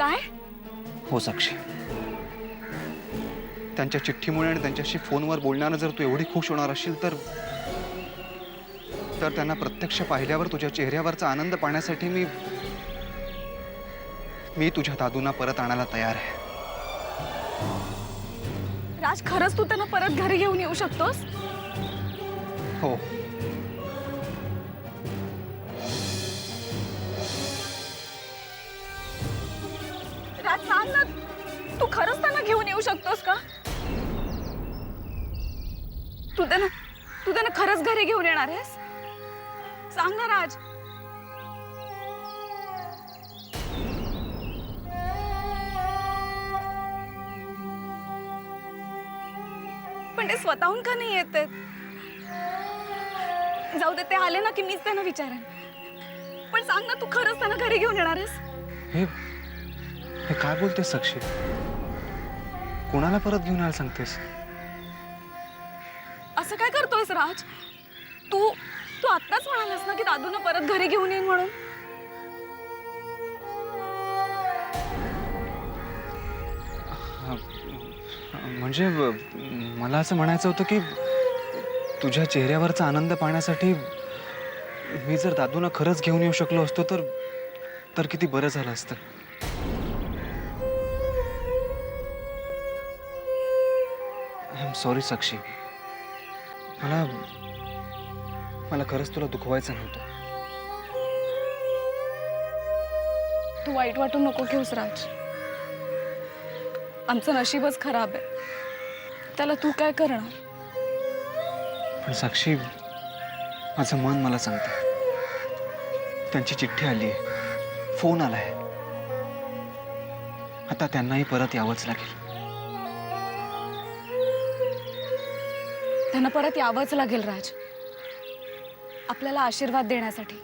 काय? हो साक्षी, त्यांच्या चिठ्ठीमुळे आणि त्यांच्याशी फोनवर बोलण्यानं जर तू एवढी खुश होणार असशील तर त्यांना प्रत्यक्ष पाहिल्यावर तुझ्या चेहऱ्यावरचा आनंद पाहण्यासाठी मी तुझ्या दादूंना परत आणायला तयार आहे. राज, खरंच तू त्यांना परत घरी घेऊन येऊ शकतोस? हो. राज सांग ना, तू खरंच त्यांना घेऊन येऊ शकतोस का? तू त्यांना खरंच घरी घेऊन येणार आहेस? सांग ना राज. पण ते स्वतःहून का नाही येत? जाऊ दे, ते आले ना की मीच त्यांना विचारेन. पण सांग ना, तू खरंच त्यांना घरी घेऊन येणार आहेस? हे काय बोलतेस साक्षी? कोणाला परत घेऊन यायला सांगतेस? असं काय करतोयस राज? तू आत्ताच म्हणालास ना की दादूंना परत घरी घेऊन येईन म्हणून. म्हणजे मला असं म्हणायचं होतं की तुझ्या चेहऱ्यावरचा आनंद पाहण्यासाठी मी जर दादूंना खरंच घेऊन येऊ शकलो असतो तर किती बरं झालं असतं. आय एम सॉरी साक्षी. मला खरंच तुला दुखवायचं नव्हतं. तू वाईट वाटून नको घेऊस राज. आमचं नशीबच खराब आहे, त्याला तू काय करणार? पण साक्षी, माझं मन मला सांगतं, त्यांची चिठ्ठी आली, फोन आलाय. आता त्यांनाही परत यावंच लागेल. त्यांना परत यावंच लागेल राज, आपल्याला आशीर्वाद देण्यासाठी.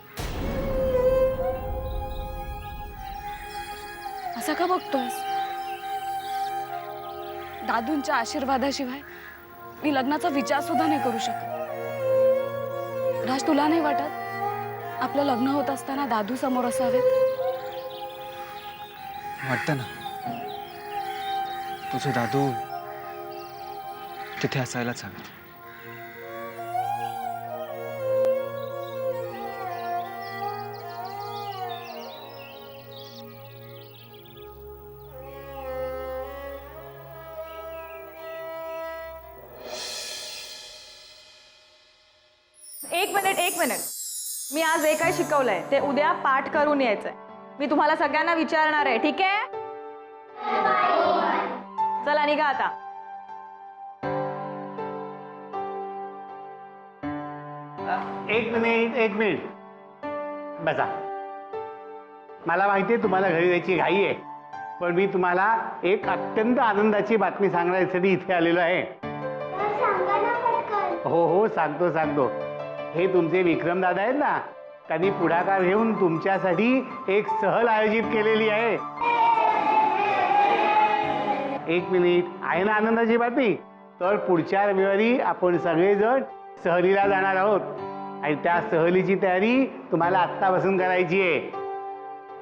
असं का बघतोयस? दादूंच्या आशीर्वादाशिवाय मी लग्नाचा विचार सुद्धा नाही करू शकत. राज, तुला नाही वाटत आपलं लग्न होत असताना दादू समोर असावेत? वाटतं ना, तुझे दादू तिथे असायलाच हवेत. एक मिनिट. मी आज जे काही शिकवलंय ते उद्या पाठ करून यायचंय. मी तुम्हाला सगळ्यांना विचारणार आहे, ठीक आहे? चला निघा आता. एक मिनिट बसा. मला माहिती आहे तुम्हाला घरी जायची घाई आहे, पण मी तुम्हाला एक अत्यंत आनंदाची बातमी सांगण्यासाठी इथे आलेलो आहे. हो सांगतो. हे तुमचे विक्रम दादा आहेत ना, त्यांनी पुढाकार घेऊन तुमच्यासाठी एक सहल आयोजित केलेली आहे. एक मिनिट, आहे ना आनंदाची बातमी? तर पुढच्या रविवारी आपण सगळेजण सहलीला जाणार आहोत आणि त्या सहलीची तयारी तुम्हाला आत्तापासून करायची आहे.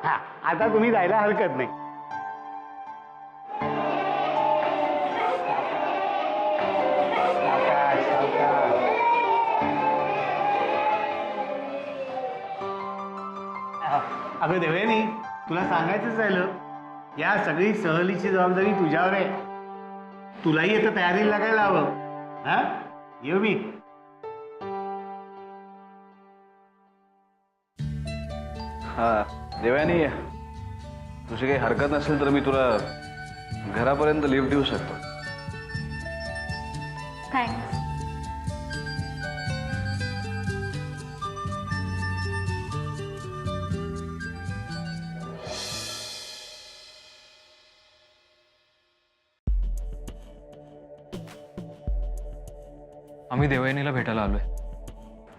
हा, आता तुम्ही जायला हरकत नाही. अगं देवयानी, तुला सांगायचंच राहिलं, या सगळी सहलीची जबाबदारी तुझ्यावर आहे. तुलाही आता तयारीला लागायला हवं. हा, येऊ मी. हा देवयानी, तुझी काही हरकत नसेल तर मी तुला घरापर्यंत लिफ्ट देऊ शकतो. थँक्स. आम्ही देवयानीला भेटायला आलोय.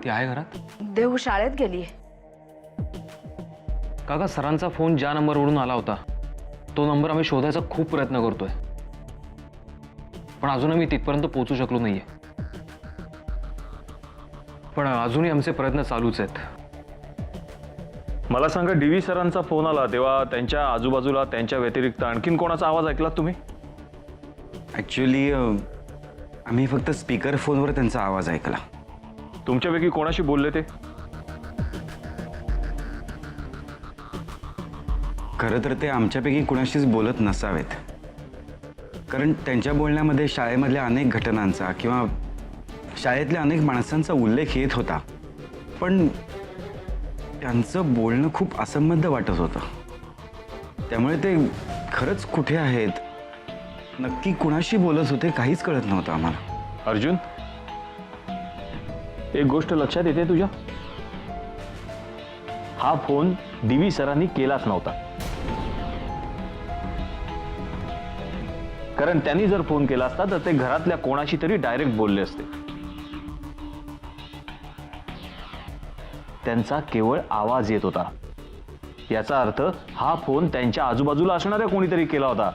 ती आहे घरात? देव शाळेत गेली. काका, सरांचा फोन ज्या नंबरवरून आला होता तो नंबर आम्ही शोधायचा खूप प्रयत्न करतोय, पण अजूनही मी तिथपर्यंत पोहोचू शकलो नाहीये. पण अजूनही आमचे प्रयत्न चालूच आहेत. मला सांगा, DV सरांचा फोन आला तेव्हा त्यांच्या आजूबाजूला त्यांच्या व्यतिरिक्त आणखीन कोणाचा आवाज ऐकलात तुम्ही? ॲक्च्युली आम्ही फक्त स्पीकर फोनवर त्यांचा आवाज ऐकला. तुमच्यापैकी कोणाशी बोलले ते? खरं तर ते आमच्यापैकी कुणाशीच बोलत नसावेत, कारण त्यांच्या बोलण्यामध्ये शाळेमधल्या अनेक घटनांचा किंवा शाळेतल्या अनेक माणसांचा उल्लेख येत होता, पण त्यांचं बोलणं खूप असंबद्ध वाटत होतं. त्यामुळे ते खरंच कुठे आहेत, नक्की कुणाशी बोलत होते काहीच कळत नव्हतं आम्हाला. अर्जुन, एक गोष्ट लक्षात येते तुझ्या? हा फोन DV सरांनी केलाच नव्हता, कारण त्यांनी जर फोन केला असता तर ते घरातल्या कोणाशी तरी डायरेक्ट बोलले असते. त्यांचा केवळ आवाज येत होता. याचा अर्थ हा फोन त्यांच्या आजूबाजूला असणाऱ्या कोणीतरी केला होता.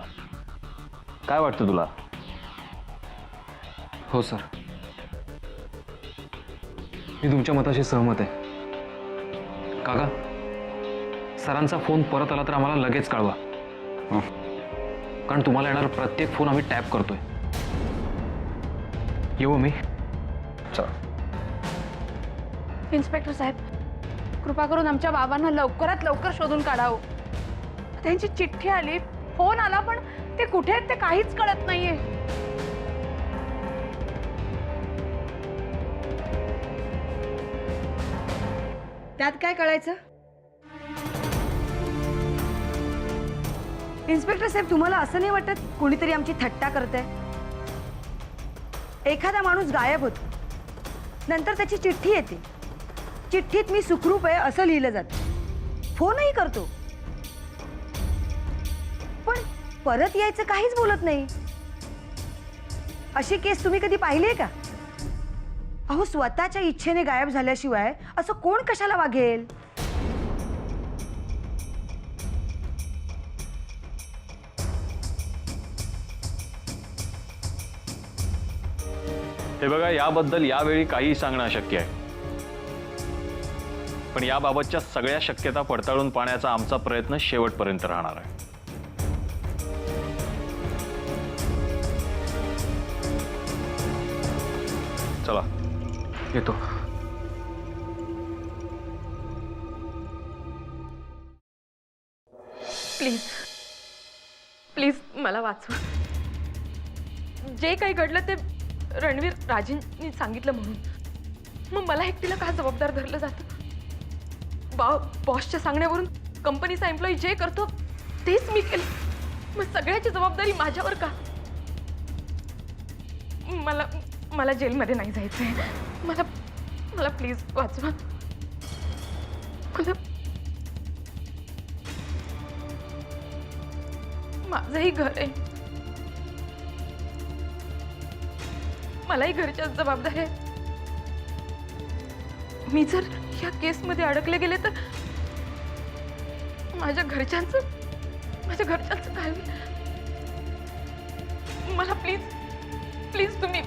काय वाटतं तुला? हो सर, मी तुमच्या मताशी सहमत आहे. काका, सरांचा फोन परत आला तर आम्हाला लगेच कळवा, कारण तुम्हाला येणारा प्रत्येक फोन आम्ही टॅप करतोय. येऊ मी? इन्स्पेक्टर साहेब, कृपा करून आमच्या बाबांना लवकरात लवकर शोधून काढावं. त्यांची चिठ्ठी आली, फोन आला, पण ते कुठे आहेत ते काहीच कळत नाहीये. त्यात काय कळायचं? इन्स्पेक्टर साहेब, तुम्हाला असं नाही वाटत कोणीतरी आमची थट्टा करतंय? एखादा माणूस गायब होतो, नंतर त्याची चिठ्ठी येते, चिठ्ठीत मी सुखरूप आहे असं लिहिलं जातं, फोनही करतो, पण परत यायचं काहीच बोलत नाही. अशी केस तुम्ही कधी पाहिली आहे का? अहो, स्वतःच्या इच्छेने गायब झाल्याशिवाय असं कोण कशाला वागेल? हे बघा, याबद्दल यावेळी काही सांगणं अशक्य आहे, पण याबाबतच्या सगळ्या शक्यता पडताळून पाहण्याचा आमचा प्रयत्न शेवटपर्यंत राहणार आहे. चला, येतो. प्लीज प्लीज मला वाचवा. जे काही घडलं ते रणवीर राजेंनी सांगितलं म्हणून मग मला एकटीला का जबाबदार धरलं जातं? बॉसच्या सांगण्यावरून कंपनीचा एम्प्लॉई जे करतो तेच मी केलं, मग सगळ्याची जबाबदारी माझ्यावर का? मला मला जेलमध्ये नाही जायचंय. मला मला प्लीज वाचवा. मला माझंही घर आहे, मलाही घरच्या जबाबदारी आहे. मी जर या केसमध्ये अडकले गेले तर माझ्या घरच्यांचं काय होईल? मला प्लीज प्लीज तुम्ही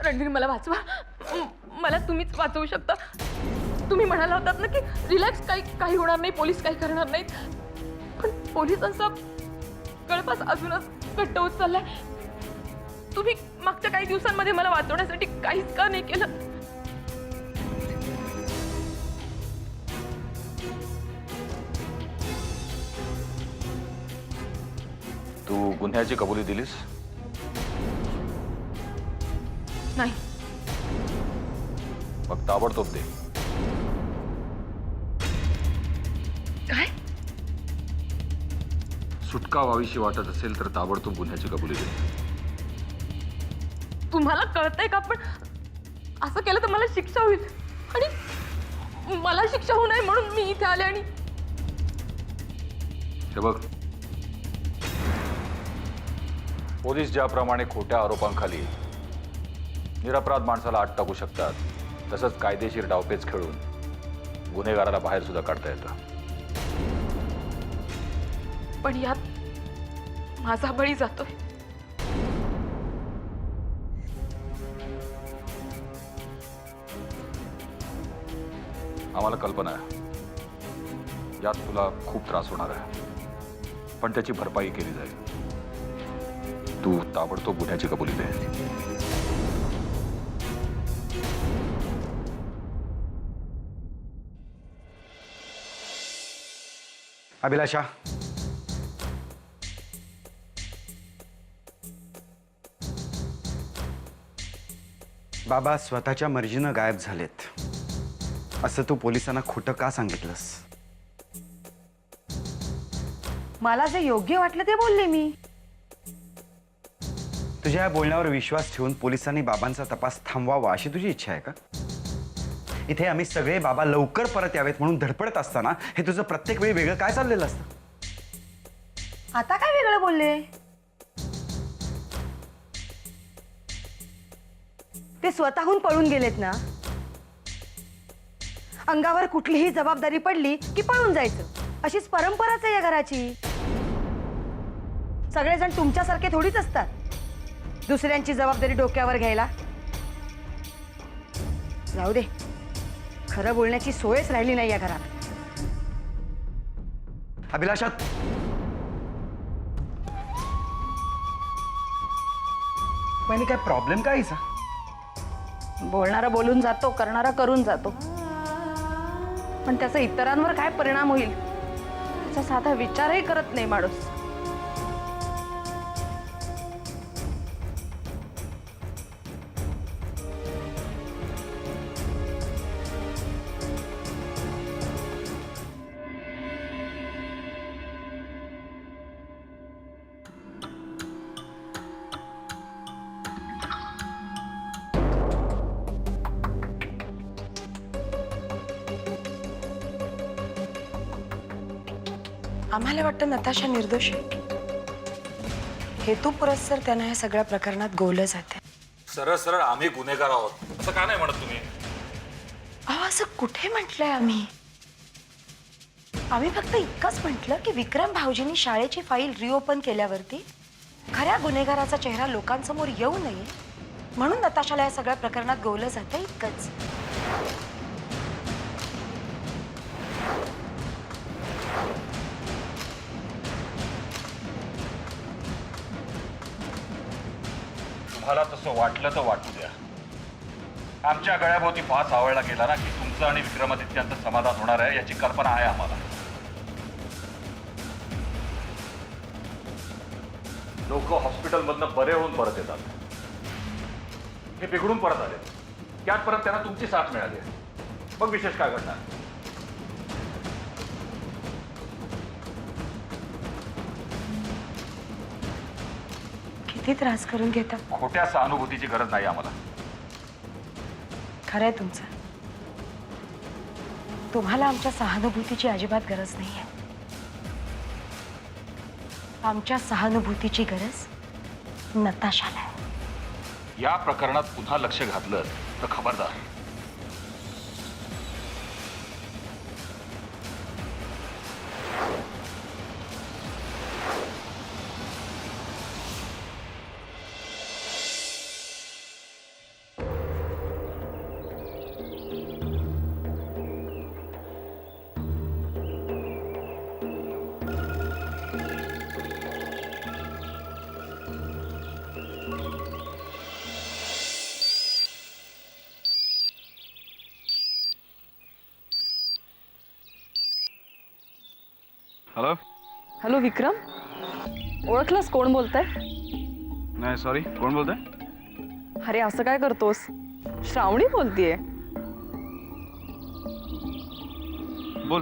रणवीर मला वाचवा. मला तुम्हीच वाचवू शकता. तुम्ही म्हणाला होतात ना की रिलॅक्स, काही होणार नाही, पोलीस काही करणार नाहीत, पण पोलिसांचा गळफास अजूनच घट्ट होत चाललाय. तुम्ही मागच्या काही दिवसांमध्ये मला वाचवण्यासाठी काहीच का नाही केलं? तू गुन्ह्याची कबुली दिलीस? नाही. मग ताबडतोब दे. काय? सुटका व्हावीशी वाटत असेल तर ताबडतोब गुन्ह्याची कबुली दे. तुम्हाला कळतंय का? पण असं केलं तर मला शिक्षा होईल, आणि मला शिक्षा होऊ नये म्हणून मी इथे आले. आणि हे बघ, पोलीस ज्याप्रमाणे खोट्या आरोपांखाली निरपराध माणसाला आत टाकू शकतात, तसंच कायदेशीर डावपेच खेळून गुन्हेगाराला बाहेर सुद्धा काढता येतं. पण यात माझा बळी जातोय. आम्हाला कल्पना आहे यात तुला खूप त्रास होणार आहे, पण त्याची भरपाई केली जाईल. तू ताबडतोब गुन्ह्याची कबुली दे. अभिलाषा, बाबा स्वतःच्या मर्जीनं गायब झालेत असं तू पोलिसांना खोटं का सांगितलंस? मला जे योग्य वाटलं ते बोलले मी. तुझ्या या बोलण्यावर विश्वास ठेवून पोलिसांनी बाबांचा तपास थांबवावा अशी तुझी इच्छा आहे का? इथे आम्ही सगळे बाबा लवकर परत यावेत म्हणून धडपडत असताना हे तुझं प्रत्येक वेळी वेगळं काय चाललेलं असतं? आता काय वेगळं बोलले? ते स्वतःहून पळून गेलेत ना. अंगावर कुठलीही जबाबदारी पडली की पळून जायचं, अशीच परंपराच आहे या घराची. सगळेजण तुमच्यासारखे थोडीच असतात दुसऱ्यांची जबाबदारी डोक्यावर घ्यायला. जाऊ दे, खरं बोलण्याची सोयच राहिली नाही या घरात. अभिलाषा, पण काय प्रॉब्लेम काय हिचा? बोलणारा बोलून जातो, करणारा करून जातो, पण त्याचा इतरांवर काय परिणाम होईल त्याचा साधा विचारही करत नाही माणूस. आम्हाला वाटतं नताशा निर्दोष आहे. हेतू पुरस्सर त्यांना या सगळ्या प्रकरणात गोवलं जाते. सरळ सरळ आम्ही गुन्हेगार आहोत असं का नाही म्हणत तुम्ही? अहो, असं कुठे म्हटलंय आम्ही? आम्ही फक्त इतकंच म्हटलं की विक्रम भाऊजींनी शाळेची फाईल रिओपन केल्यावरती खऱ्या गुन्हेगाराचा चेहरा लोकांसमोर येऊ नये म्हणून नताशाला या सगळ्या प्रकरणात गोवलं जातं, इतकंच. तुम्हाला तसं वाटलं तर वाटू द्या. आमच्या गळ्याभोवती फास आवळला गेला ना की तुमचं आणि विक्रमादित्यांचं समाधान होणार आहे याची कल्पना आहे आम्हाला. लोक हॉस्पिटलमधनं बरे होऊन परत येतात. हे बिघडून परत आले, त्यात परत त्यांना तुमची साथ मिळाली. मग विशेष काय घडणार? किती त्रास करून घेतात. खोट्या सहानुभूतीची गरज नाही आम्हाला. खरंय तुमचं. तुम्हाला आमच्या सहानुभूतीची अजिबात गरज नाहीये. आमच्या सहानुभूतीची गरज नताशाला आहे. या प्रकरणात पुन्हा लक्ष घातलं तर खबरदार. हॅलो. हॅलो विक्रम, ओळखलंस कोण बोलतंय? नाही सॉरी, कोण बोलतंय? अरे असं काय करतोस? श्रावणी बोलतीये. बोल.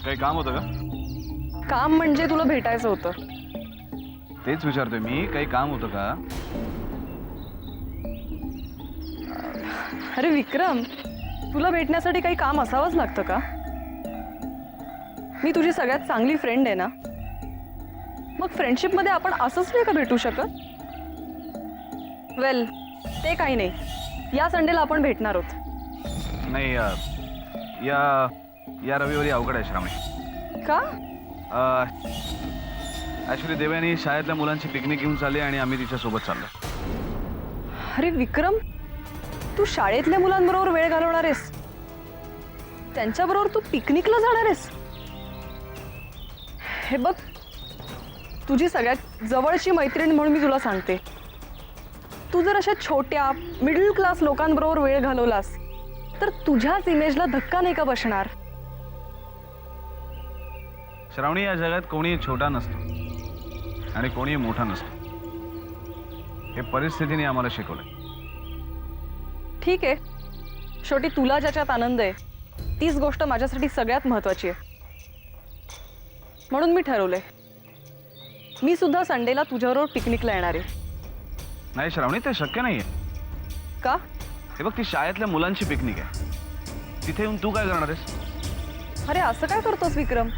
काही काम होतं का? काम म्हणजे तुला भेटायचं होतं. तेच विचारतोय मी, काही काम होतं का? अरे विक्रम, तुला भेटण्यासाठी काही काम असावंच लागतं का? मी तुझी सगळ्यात चांगली फ्रेंड आहे ना. मग फ्रेंडशिपमध्ये आपण असंच नाही का भेटू शकत? वेल, ते काही नाही. या संडेला आपण भेटणार आहोत. नाही या रविवारी अवघड आहे श्रावणी. का? ॲक्च्युली देवयानी शाळेतल्या मुलांची पिकनिक घेऊन चालली आणि आम्ही तिच्यासोबत चाललो. अरे विक्रम, तू शाळेतल्या मुलांबरोबर वेळ घालवणार आहेस? त्यांच्याबरोबर तू पिकनिकला जाणार आहेस? हे बघ, तुझी सगळ्यात जवळची मैत्रीण म्हणून मी तुला सांगते, तू जर अशा छोट्या मिडल क्लास लोकांबरोबर वेळ घालवलास तर तुझ्याच इमेजला धक्का नाही का बसणार? श्रावणी, या जगात कोणी छोटा नसतो आणि कोणी मोठा नसतो. हे परिस्थितीने आम्हाला शिकवलं. ठीक आहे, शेवटी तुला ज्याच्यात आनंद आहे तीच गोष्ट माझ्यासाठी सगळ्यात महत्वाची आहे. म्हणून मी ठरवलंय, मी सुद्धा संडेला तुझ्याबरोबर पिकनिकला येणार आहे. नाही श्रावणी, ते शक्य नाहीये. का? हे बघ, ती शाळेतल्या मुलांची पिकनिक आहे. तिथे येऊन तू काय करणार आहेस? अरे असं काय करतोस विक्रम?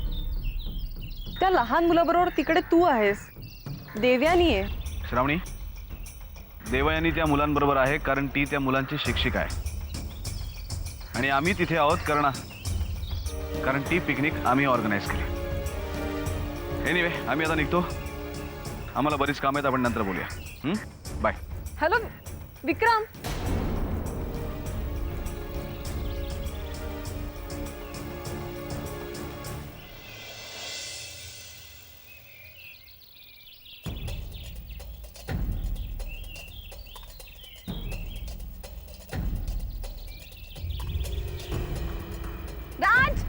त्या लहान मुलाबरोबर तिकडे तू आहेस, देवयानी आहे. श्रावणी, देवयानी त्या मुलांबरोबर आहे कारण ती त्या मुलांची शिक्षिका आहे आणि आम्ही तिथे आहोत कारण ती पिकनिक आम्ही ऑर्गनाईज केली. एनिवे, आम्ही आता निघतो. आम्हाला बरीच कामं आहेत, आपण नंतर बोलूया. बाय. हॅलो विक्रम, राज,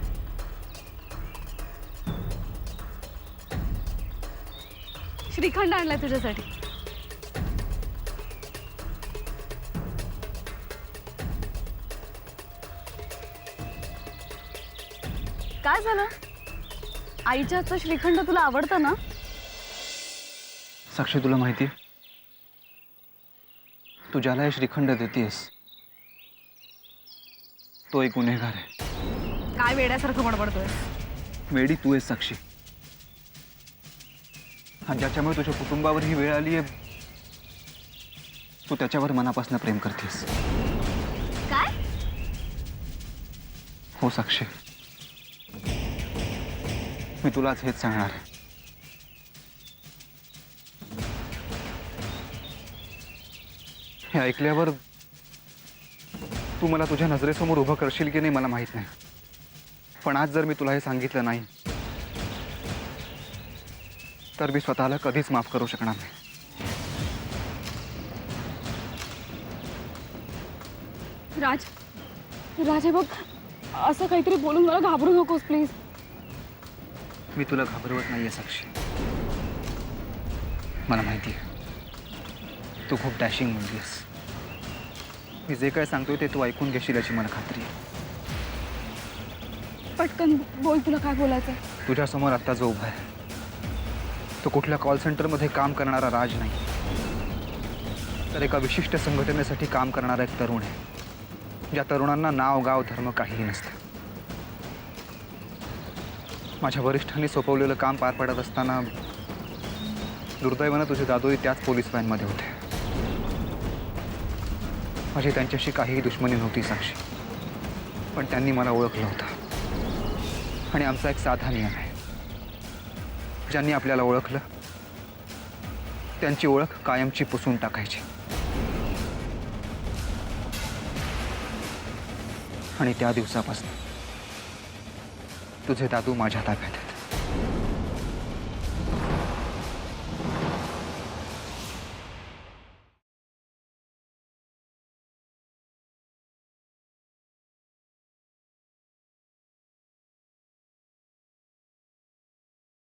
श्रीखंड आणलाय तुझ्यासाठी. काय झालं? आईच्या हातचं श्रीखंड तुला आवडतं ना? साक्षी, तुला माहिती, तू ज्याला हे श्रीखंड देतेस तो एक गुन्हेगार आहे. काय वेड्यासारखं बडबडतोय? वेडी तू आहेस साक्षी. आणि ज्याच्यामुळे तुझ्या कुटुंबावर ही वेळ आली आहे, तू त्याच्यावर मनापासून प्रेम करतेस. काय? हो साक्षी, मी तुलाच हेच सांगणार आहे. हे ऐकल्यावर तू मला तुझ्या नजरेसमोर उभं करशील की नाही मला माहित नाही, पण आज जर मी तुला हे सांगितलं नाही तर मी स्वतःला कधीच माफ करू शकणार नाही. राज, राज, हे बघ, असं काहीतरी बोलून मला घाबरू नकोस प्लीज. मी तुला घाबरवत नाहीये साक्षी. मला माहिती आहे तू खूप डॅशिंग मुलगी आहेस. मी जे काय सांगतोय ते तू ऐकून घेशील याची मला खात्री आहे. पटकन बोल, तुला काय बोलायचं? तुझ्यासमोर आत्ता जो उभा आहे तो कुठल्या कॉल सेंटरमध्ये काम करणारा राज नाही, तर एका विशिष्ट संघटनेसाठी काम करणारा एक तरुण आहे, ज्या तरुणांना नाव, गाव, धर्म काहीही नसतं. माझ्या वरिष्ठांनी सोपवलेलं काम पार पडत असताना दुर्दैवानं तुझे दादोई त्याच पोलीस व्हॅनमध्ये होते. माझी त्यांच्याशी काहीही दुश्मनी नव्हती साक्षी, पण त्यांनी मला ओळखलं होतं. आणि आमचा एक साधा नियम आहे, ज्यांनी आपल्याला ओळखलं त्यांची ओळख कायमची पुसून टाकायची. आणि त्या दिवसापासून तुझे दादू माझ्या ताब्यात.